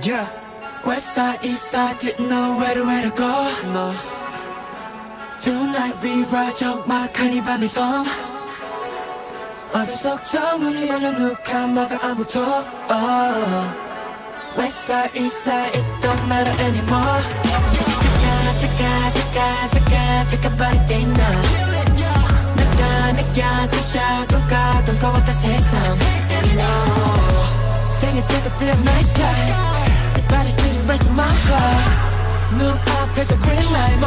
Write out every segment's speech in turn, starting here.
Yeah. West side, east side, didn't know where to go. No. Tonight we ride 적막한 이 밤의 섬. 어둠 속 저 문을 열려 누가 막아 아무도. West side, east side, it don't matter anymore. taka body day now. 내가 스샤고가 던거웠다 세상. And you know 생일 찍었던 nice guy. 내 body's still racing my heart. 눈 앞에서 green light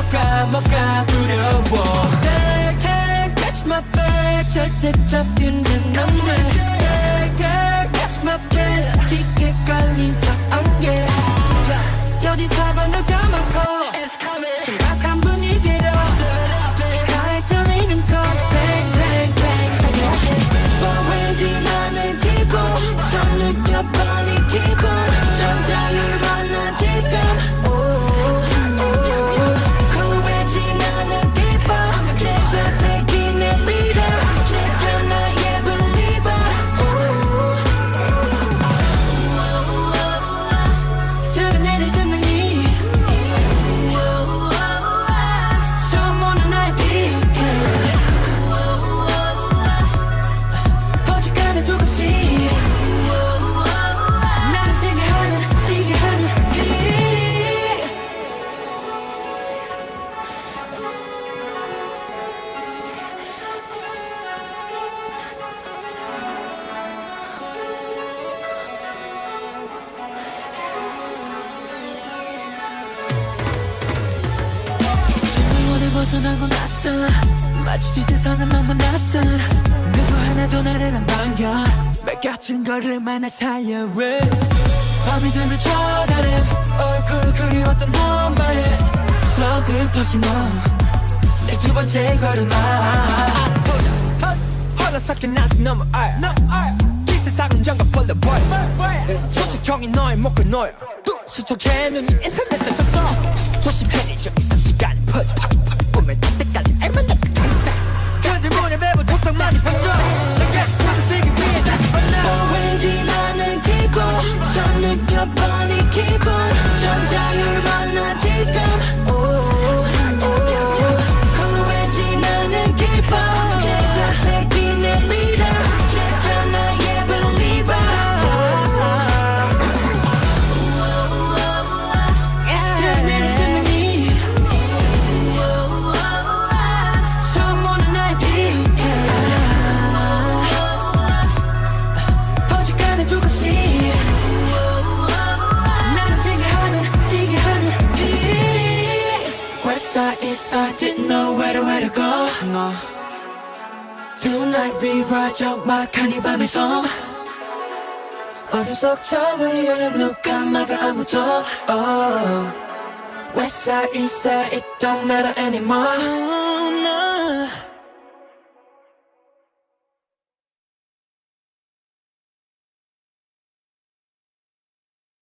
뭐가 두려워. They can't catch my breath. 절대 잡히는 없네. They can't catch my breath. 짙게 깔린 저 안개. 어디서 번호 까먹고 심각한 분위기로 가에 들리는 건 bang bang bang. 왠지 나는 기분 좀 느껴버린 기분 좀 자유만한 지금. 왠지 나는 기분 내 선택이 내 리더 내가 나의 believer. 작은 애들 심장이 처음 오는 나의 비웃게 어지간한 조금씩 나를 뛰게 하는 일. 영원히 벗어나고 났어. 마주친 세상은 너무 낯선. 누구 하나도 나를 안 반겨. 맡겨진 걸음만 날 살려 Roots. 밤이 되면 저다른 얼굴 그리웠던 너만의 서글퍼지 넌내 두 번째 걸음아. 홀라삭힌 아직 너무 알 이 세상은 정가 폴라보이 조직형이 너의 목을 놓여 수척해 눈이 인터넷에 접속 조심해 네 저기 3시간이 퍼져 꿈에 닿을 때까지 알만 나 그 질문에 매번 독성만이 번져 내가 숨을 쉬기 위해 다시 불러. 왠지 나는 기분 좀 느껴버린 기분 좀 자유만한 지금. 왠지 나는 기분 내 선택이 내 리더 내가 나의 believer. 내 심장이 처음 오는 나의 비웃게 어지간한 조금씩 나를 뛰게 하는 일. West side, east side, didn't know where to go. No. Tonight we ride 적막한 이 밤의 섬. 어둠 속 저 문을 열려 누가 막아 아무도. West side, east side, it don't matter anymore. No.